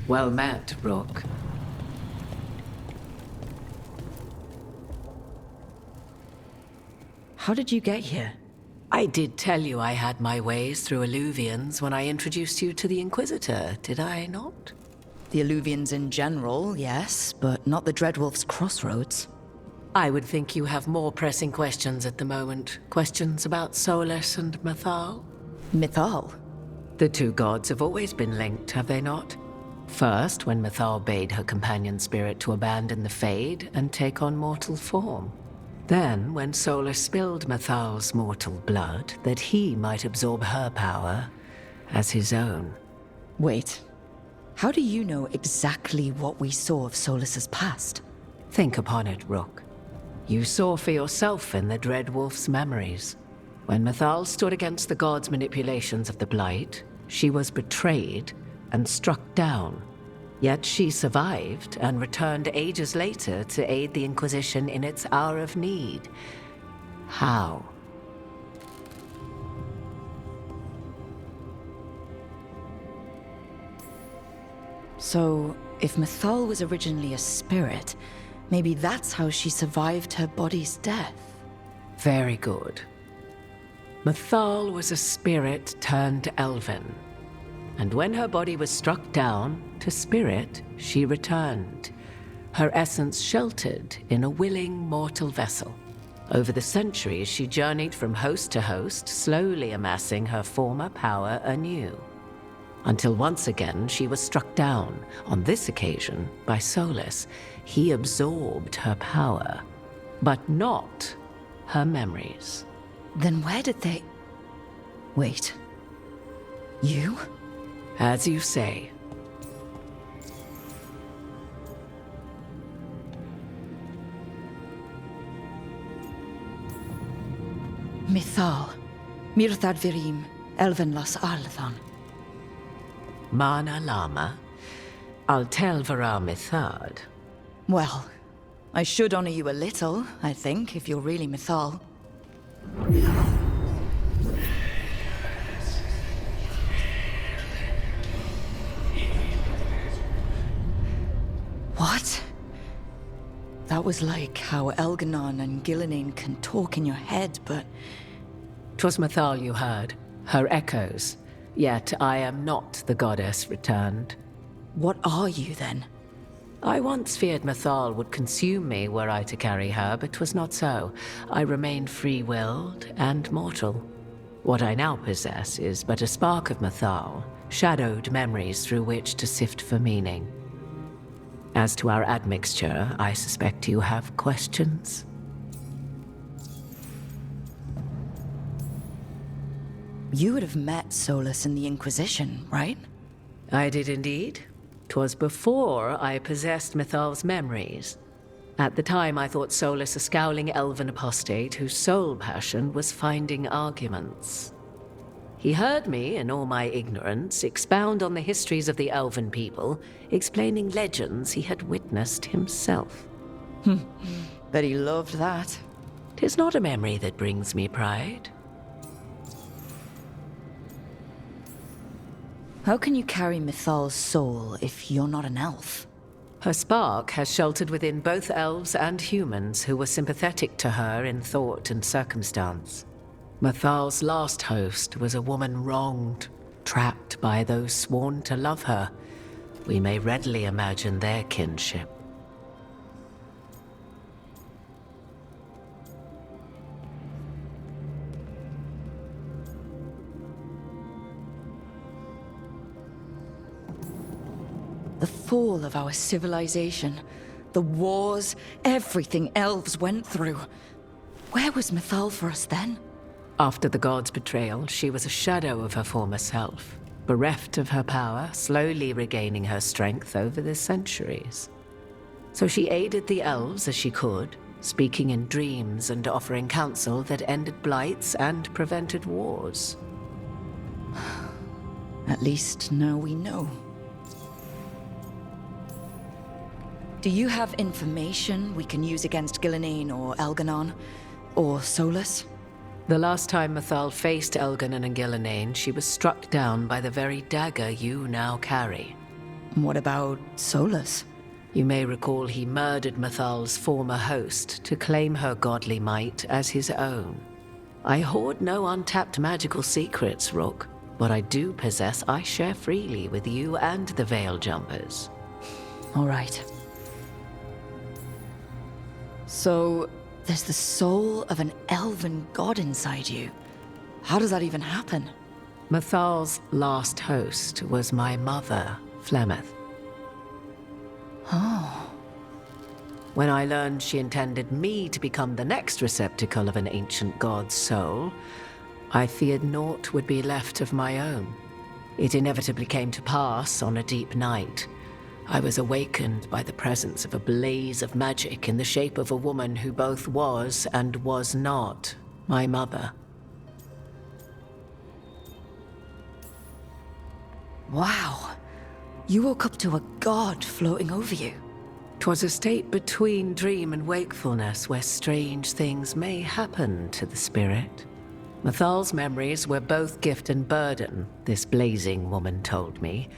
Well met, Rook. How did you get here? I did tell you I had my ways through Illuvians when I introduced you to the Inquisitor, did I not? The Illuvians in general, yes, but not the Dreadwolf's crossroads. I would think you have more pressing questions at the moment. Questions about Solas and Mythal? Mythal? The two gods have always been linked, have they not? First, when Mythal bade her companion spirit to abandon the Fade and take on mortal form. Then, when Solas spilled Mythal's mortal blood, that he might absorb her power as his own. Wait. How do you know exactly what we saw of Solas's past? Think upon it, Rook. You saw for yourself in the Dreadwolf's memories. When Mythal stood against the gods' manipulations of the Blight, she was betrayed and struck down. Yet she survived and returned ages later to aid the Inquisition in its hour of need. How? So, if Mythal was originally a spirit, maybe that's how she survived her body's death. Very good. Mythal was a spirit turned elven. And when her body was struck down, to spirit, she returned. Her essence sheltered in a willing mortal vessel. Over the centuries, she journeyed from host to host, slowly amassing her former power anew. Until once again, she was struck down, on this occasion, by Solas. He absorbed her power, but not her memories. Then where did they... Wait. You? As you say. Mythal. Mirthad Virim. Elven Las Althan. Mana Lama. Altel Vara Mythad. Well, I should honor you a little, I think, if you're really Mythal. What? That was like how Elganon and Gillenane can talk in your head, but... 'Twas Mythal you heard, her echoes. Yet I am not the goddess returned. What are you, then? I once feared Mythal would consume me were I to carry her, but 'twas not so. I remained free-willed and mortal. What I now possess is but a spark of Mythal, shadowed memories through which to sift for meaning. As to our admixture, I suspect you have questions. You would have met Solas in the Inquisition, right? I did indeed. 'Twas before I possessed Mythal's memories. At the time, I thought Solas a scowling elven apostate whose sole passion was finding arguments. He heard me, in all my ignorance, expound on the histories of the elven people, explaining legends he had witnessed himself. Bet he loved that. 'Tis not a memory that brings me pride. How can you carry Mythal's soul if you're not an elf? Her spark has sheltered within both elves and humans who were sympathetic to her in thought and circumstance. Mythal's last host was a woman wronged, trapped by those sworn to love her. We may readily imagine their kinship. The fall of our civilization, the wars, everything elves went through. Where was Mythal for us then? After the god's betrayal, she was a shadow of her former self, bereft of her power, slowly regaining her strength over the centuries. So she aided the elves as she could, speaking in dreams and offering counsel that ended blights and prevented wars. At least now we know. Do you have information we can use against Gillenane or Elganon? Or Solas? The last time Mythal faced Elganon and Gillenane, she was struck down by the very dagger you now carry. What about Solas? You may recall he murdered Mythal's former host to claim her godly might as his own. I hoard no untapped magical secrets, Rook. What I do possess, I share freely with you and the Veil Jumpers. All right. So, there's the soul of an elven god inside you. How does that even happen? Mythal's last host was my mother, Flemeth. Oh. When I learned she intended me to become the next receptacle of an ancient god's soul, I feared naught would be left of my own. It inevitably came to pass on a deep night. I was awakened by the presence of a blaze of magic in the shape of a woman who both was and was not my mother. Wow. You woke up to a god floating over you. 'Twas a state between dream and wakefulness where strange things may happen to the spirit. Mythal's memories were both gift and burden, this blazing woman told me,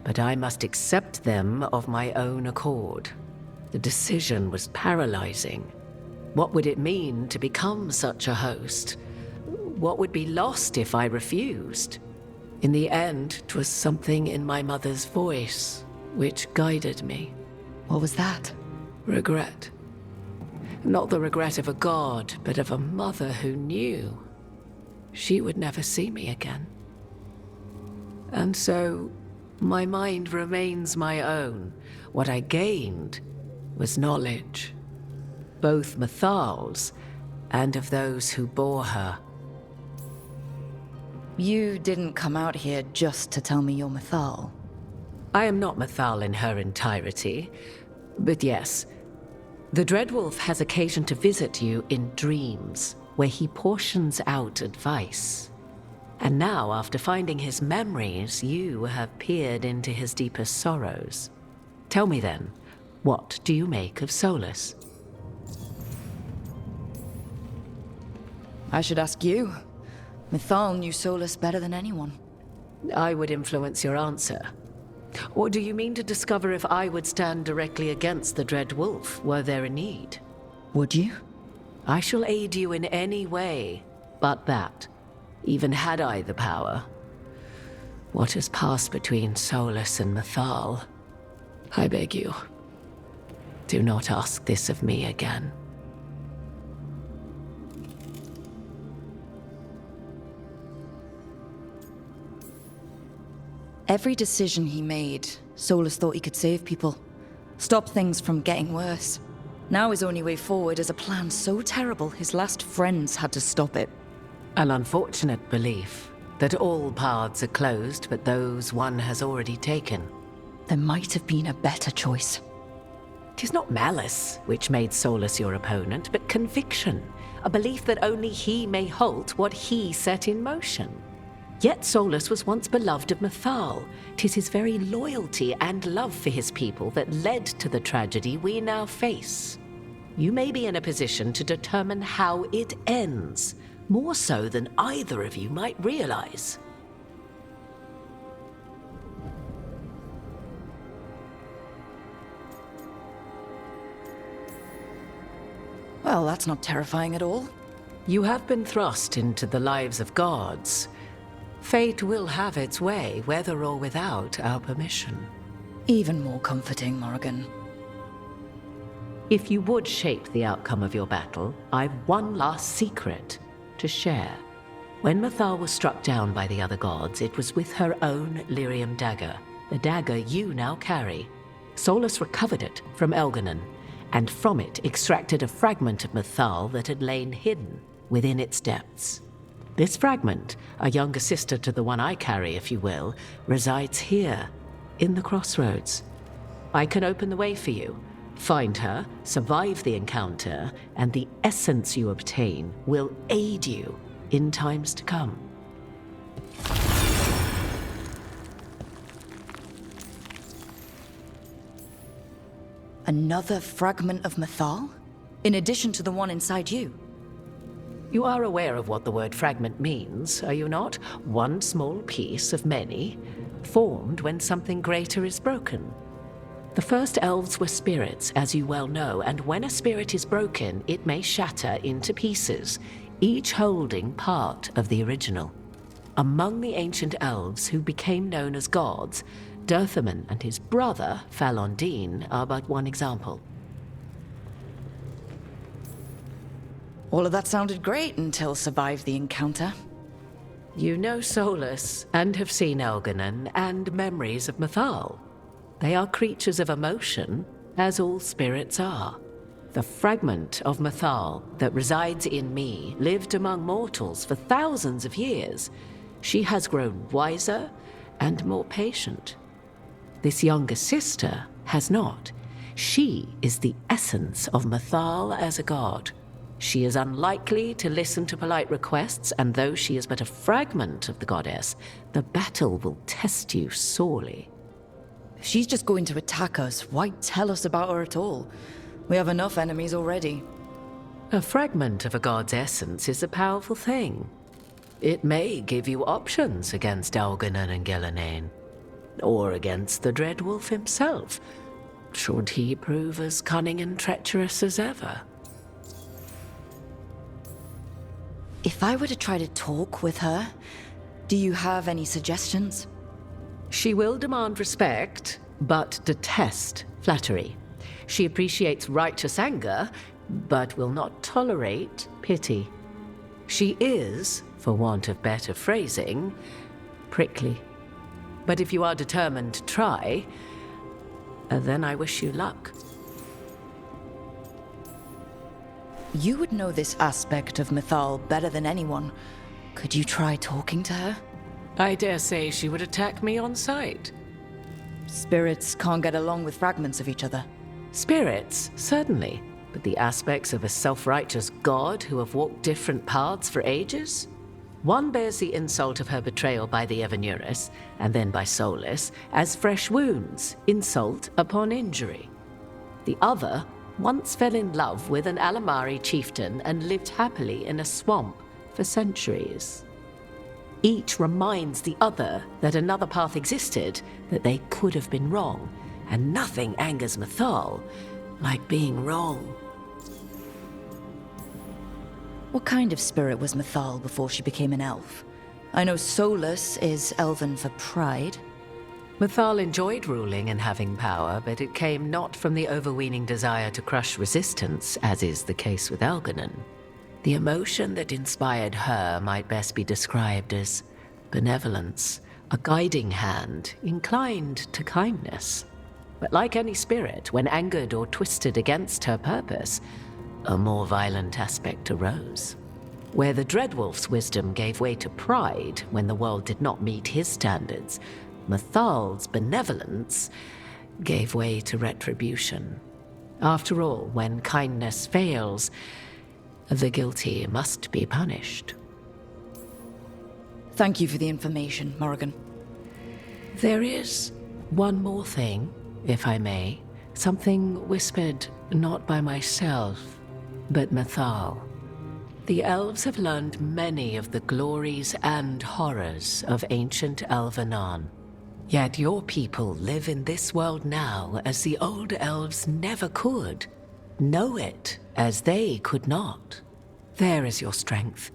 but I must accept them of my own accord. The decision was paralyzing. What would it mean to become such a host? What would be lost if I refused? In the end, 'twas something in my mother's voice which guided me. What was that? Regret. Not the regret of a god, but of a mother who knew she would never see me again. And so, my mind remains my own. What I gained was knowledge, both Mythal's and of those who bore her. You didn't come out here just to tell me you're Mythal. I am not Mythal in her entirety, but yes, the Dreadwolf has occasion to visit you in dreams, where he portions out advice. And now, after finding his memories, you have peered into his deepest sorrows. Tell me then, what do you make of Solas? I should ask you. Mythal knew Solas better than anyone. I would influence your answer. Or do you mean to discover if I would stand directly against the Dread Wolf were there a need? Would you? I shall aid you in any way but that, even had I the power. What has passed between Solas and Mythal? I beg you, do not ask this of me again. Every decision he made, Solas thought he could save people. Stop things from getting worse. Now his only way forward is a plan so terrible his last friends had to stop it. An unfortunate belief that all paths are closed but those one has already taken. There might have been a better choice. 'Tis not malice which made Solas your opponent, but conviction, a belief that only he may halt what he set in motion. Yet Solas was once beloved of Mythal. 'Tis his very loyalty and love for his people that led to the tragedy we now face. You may be in a position to determine how it ends, more so than either of you might realize. Well, that's not terrifying at all. You have been thrust into the lives of gods. Fate will have its way, whether or without our permission. Even more comforting, Morrigan. If you would shape the outcome of your battle, I've one last secret to share. When Mythal was struck down by the other gods, it was with her own lyrium dagger, the dagger you now carry. Solas recovered it from Elganon, and from it extracted a fragment of Mythal that had lain hidden within its depths. This fragment, a younger sister to the one I carry, if you will, resides here, in the crossroads. I can open the way for you. Find her, survive the encounter, and the essence you obtain will aid you in times to come. Another fragment of Mythal? In addition to the one inside you? You are aware of what the word fragment means, are you not? One small piece of many. formed when something greater is broken. The first elves were spirits, as you well know, and when a spirit is broken, it may shatter into pieces, each holding part of the original. Among the ancient elves who became known as gods, Dirthaman and his brother, Falondine, are but one example. All of that sounded great until survived the encounter. You know Solas, and have seen Elganon, and memories of Mythal. They are creatures of emotion, as all spirits are. The fragment of Mythal that resides in me lived among mortals for thousands of years. She has grown wiser and more patient. This younger sister has not. She is the essence of Mythal as a god. She is unlikely to listen to polite requests, and though she is but a fragment of the goddess, the battle will test you sorely. If she's just going to attack us, why tell us about her at all? We have enough enemies already. A fragment of a god's essence is a powerful thing. It may give you options against Elganon and Ghilanane, or against the Dreadwolf himself, should he prove as cunning and treacherous as ever. If I were to try to talk with her, do you have any suggestions? She will demand respect, but detest flattery. She appreciates righteous anger, but will not tolerate pity. She is, for want of better phrasing, prickly. But if you are determined to try, then I wish you luck. You would know this aspect of Mythal better than anyone. Could you try talking to her? I dare say she would attack me on sight. Spirits can't get along with fragments of each other. Spirits, certainly, but the aspects of a self-righteous god who have walked different paths for ages? One bears the insult of her betrayal by the Evanurus, and then by Solas, as fresh wounds, insult upon injury. The other once fell in love with an Alamari chieftain and lived happily in a swamp for centuries. Each reminds the other that another path existed, that they could have been wrong, and nothing angers Mythal like being wrong. What kind of spirit was Mythal before she became an elf? I know Solas is elven for pride. Mythal enjoyed ruling and having power, but it came not from the overweening desire to crush resistance, as is the case with Elganon. The emotion that inspired her might best be described as benevolence, a guiding hand, inclined to kindness. But like any spirit, when angered or twisted against her purpose, a more violent aspect arose. Where the Dreadwolf's wisdom gave way to pride when the world did not meet his standards, Mythal's benevolence gave way to retribution. After all, when kindness fails, the guilty must be punished. Thank you for the information, Morrigan. There is one more thing, if I may. Something whispered not by myself, but Mythal. The elves have learned many of the glories and horrors of ancient Elvenon. Yet your people live in this world now as the old elves never could. Know it as they could not. There is your strength.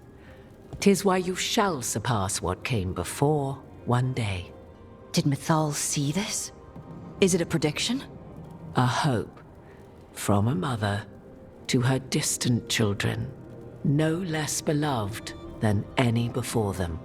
'Tis why you shall surpass what came before one day. Did Mythal see this? Is it a prediction? A hope from a mother to her distant children, no less beloved than any before them.